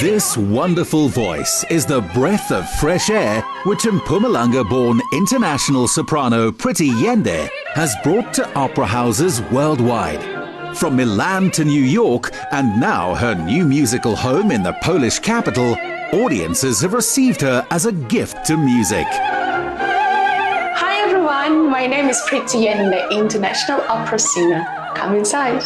This wonderful voice is the breath of fresh air which Mpumalanga-born international soprano Pretty Yende has brought to opera houses worldwide. From Milan to New York, and now her new musical home in the Polish capital, audiences have received her as a gift to music. Hi everyone, my name is Pretty Yende, international opera singer. Come inside.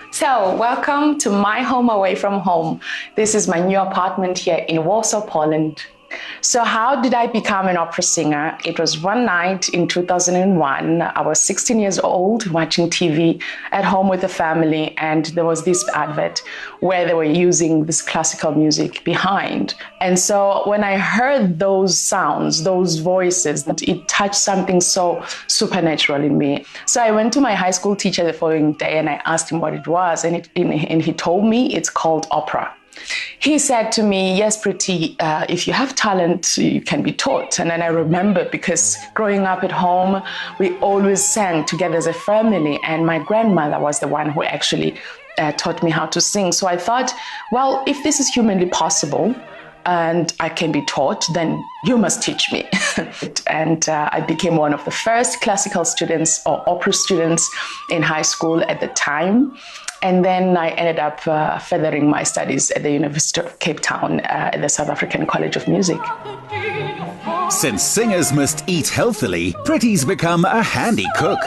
So, welcome to my home away from home. This is my new apartment here in Warsaw, Poland. So how did I become an opera singer? It was one night in 2001. I was 16 years old watching TV at home with the family, and there was this advert where they were using this classical music behind. And so when I heard those sounds, those voices, it touched something so supernatural in me. So I went to my high school teacher the following day and I asked him what it was, and he told me it's called opera. He said to me, yes, Pretty, if you have talent, you can be taught. And then I remember, because growing up at home, we always sang together as a family. And my grandmother was the one who actually taught me how to sing. So I thought, well, if this is humanly possible and I can be taught, then you must teach me. And I became one of the first classical students or opera students in high school at the time. And then I ended up furthering my studies at the University of Cape Town at the South African College of Music. Since singers must eat healthily, Pretty's become a handy cook.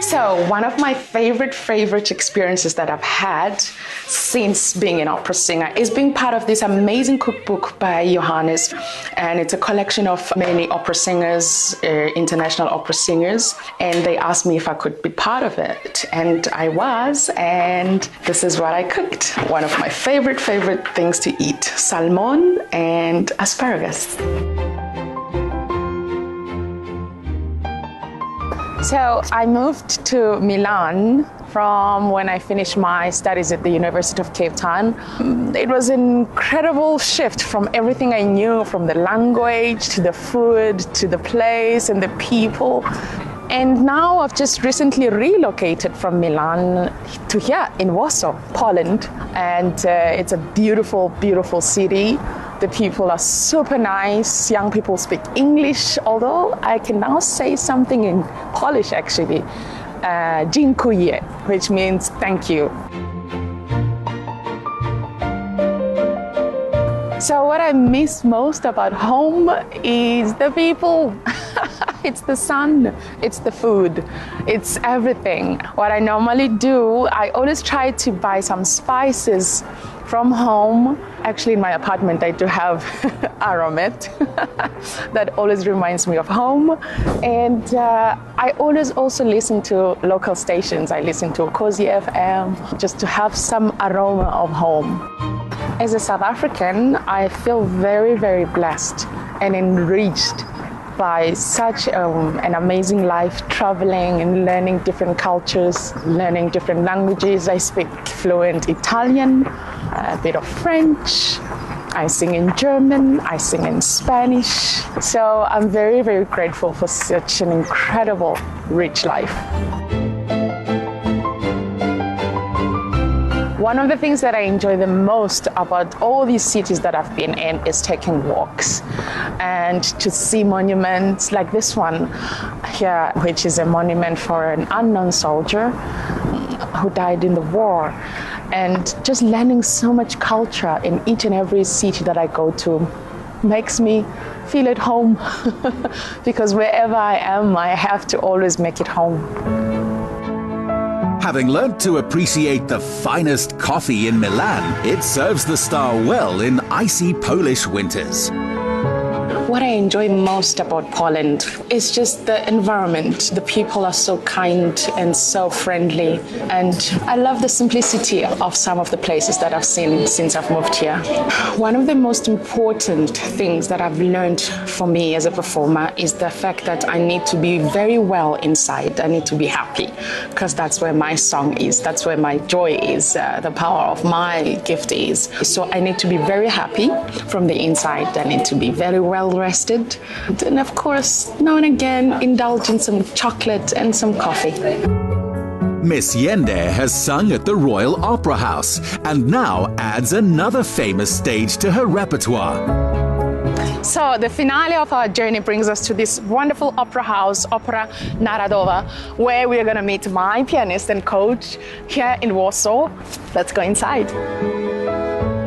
So one of my favorite experiences that I've had since being an opera singer is being part of this amazing cookbook by Johannes. And it's a collection of many opera singers, international opera singers. And they asked me if I could be part of it. And I was, and this is what I cooked. One of my favorite things to eat, salmon and asparagus. So I moved to Milan from when I finished my studies at the University of Cape Town. It was an incredible shift from everything I knew, from the language, to the food, to the place and the people. And now I've just recently relocated from Milan to here in Warsaw, Poland. And it's a beautiful, beautiful city. The people are super nice. Young people speak English, although I can now say something in Polish actually. Dziękuję, which means thank you. So what I miss most about home is the people. It's the sun, it's the food, it's everything. What I normally do, I always try to buy some spices from home. Actually, in my apartment, I do have Aromat that always reminds me of home. And I always also listen to local stations. I listen to Cozy FM just to have some aroma of home. As a South African, I feel very blessed and enriched by such an amazing life, traveling and learning different cultures, learning different languages. I speak fluent Italian, a bit of French. I sing in German, I sing in Spanish. So I'm very grateful for such an incredible, rich life. One of the things that I enjoy the most about all these cities that I've been in is taking walks and to see monuments like this one here, which is a monument for an unknown soldier who died in the war. And just learning so much culture in each and every city that I go to makes me feel at home because wherever I am, I have to always make it home. Having learnt to appreciate the finest coffee in Milan, it serves the star well in icy Polish winters. What I enjoy most about Poland is just the environment. The people are so kind and so friendly. And I love the simplicity of some of the places that I've seen since I've moved here. One of the most important things that I've learned for me as a performer is the fact that I need to be very well inside. I need to be happy, because that's where my song is. That's where my joy is. The power of my gift is. So I need to be very happy from the inside. I need to be very well rested, and of course now and again indulge in some chocolate and some coffee. Miss Yende has sung at the Royal Opera House and now adds another famous stage to her repertoire. So the finale of our journey brings us to this wonderful opera house, Opera Narodowa, where we're going to meet my pianist and coach here in Warsaw. Let's go inside.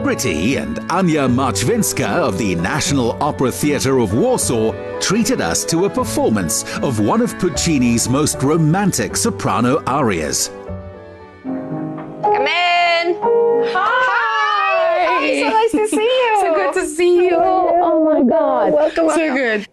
Pretty and Anya Marczwinska of the National Opera Theatre of Warsaw treated us to a performance of one of Puccini's most romantic soprano arias. Come in. Hi! So nice to see you. So good to see you. Oh my God. Welcome. So good.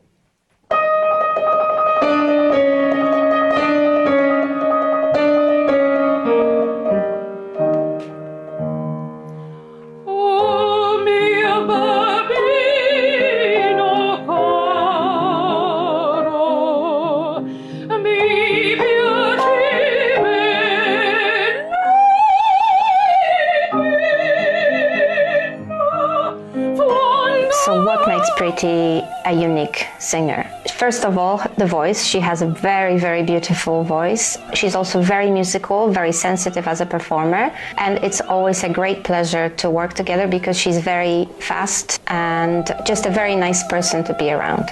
So what makes Pretty a unique singer? First of all, the voice. She has a very, very beautiful voice. She's also very musical, very sensitive as a performer. And it's always a great pleasure to work together because she's very fast and just a very nice person to be around.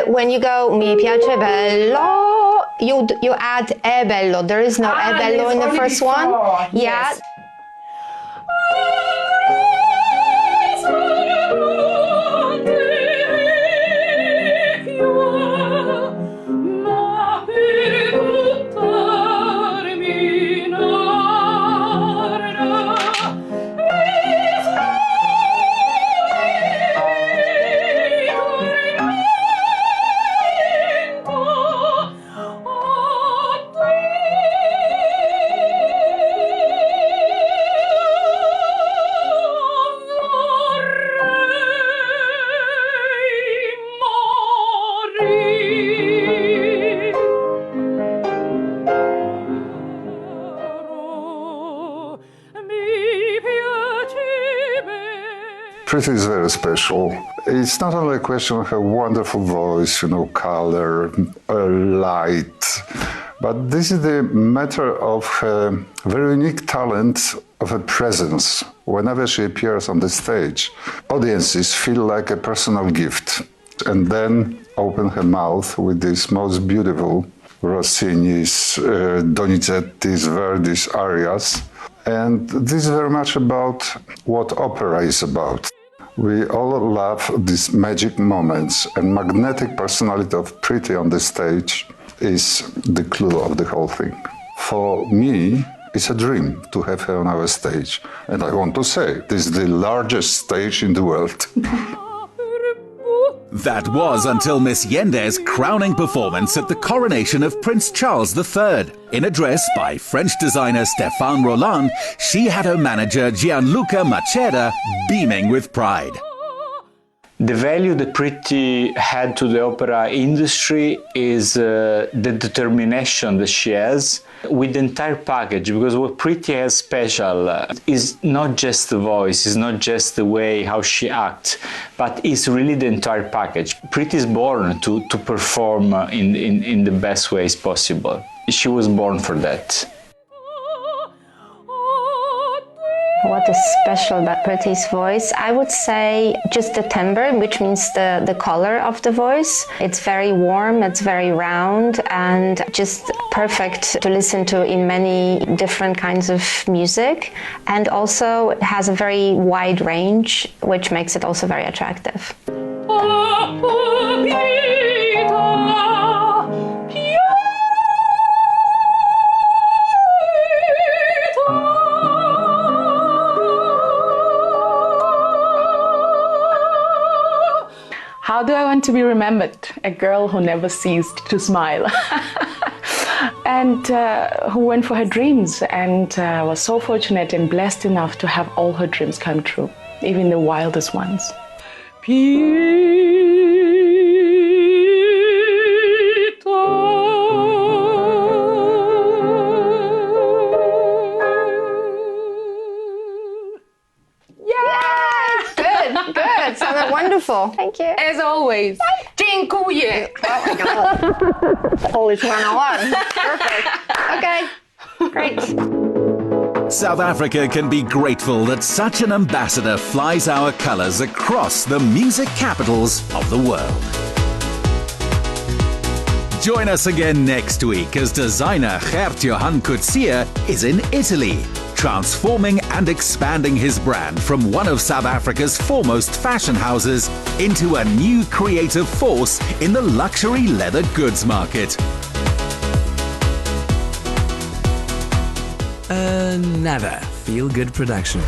When you go mi piace bello, you add e bello. There is no e bello in the first one. Yeah. Yes. Pretty is very special. It's not only a question of her wonderful voice, color, light, but this is the matter of her very unique talent of her presence. Whenever she appears on the stage, audiences feel like a personal gift and then open her mouth with these most beautiful Rossini's, Donizetti's, Verdi's arias. And this is very much about what opera is about. We all love these magic moments, and magnetic personality of Pretty on the stage is the clue of the whole thing. For me, it's a dream to have her on our stage. And I want to say, this is the largest stage in the world. That was until Miss Yende's crowning performance at the coronation of Prince Charles III. In a dress by French designer Stéphane Rolland, she had her manager Gianluca Macheda beaming with pride. The value that Pretty had to the opera industry is the determination that she has with the entire package, because what Pretty has special is not just the voice, is not just the way how she acts, but it's really the entire package. Pretty is born to perform in the best ways possible. She was born for that. What is special about Pretty's voice? I would say just the timbre, which means the color of the voice. It's very warm, it's very round, and just perfect to listen to in many different kinds of music. And also it has a very wide range, which makes it also very attractive. How do I want to be remembered? A girl who never ceased to smile and who went for her dreams and was so fortunate and blessed enough to have all her dreams come true, even the wildest ones. Good. Sounded wonderful. Thank you. As always, dziękuję. Oh my God. Polish 101. Perfect. Okay. Great. South Africa can be grateful that such an ambassador flies our colours across the music capitals of the world. Join us again next week as designer Gert Johan Coetzee is in Italy, transforming and expanding his brand from one of South Africa's foremost fashion houses into a new creative force in the luxury leather goods market. Another feel-good production.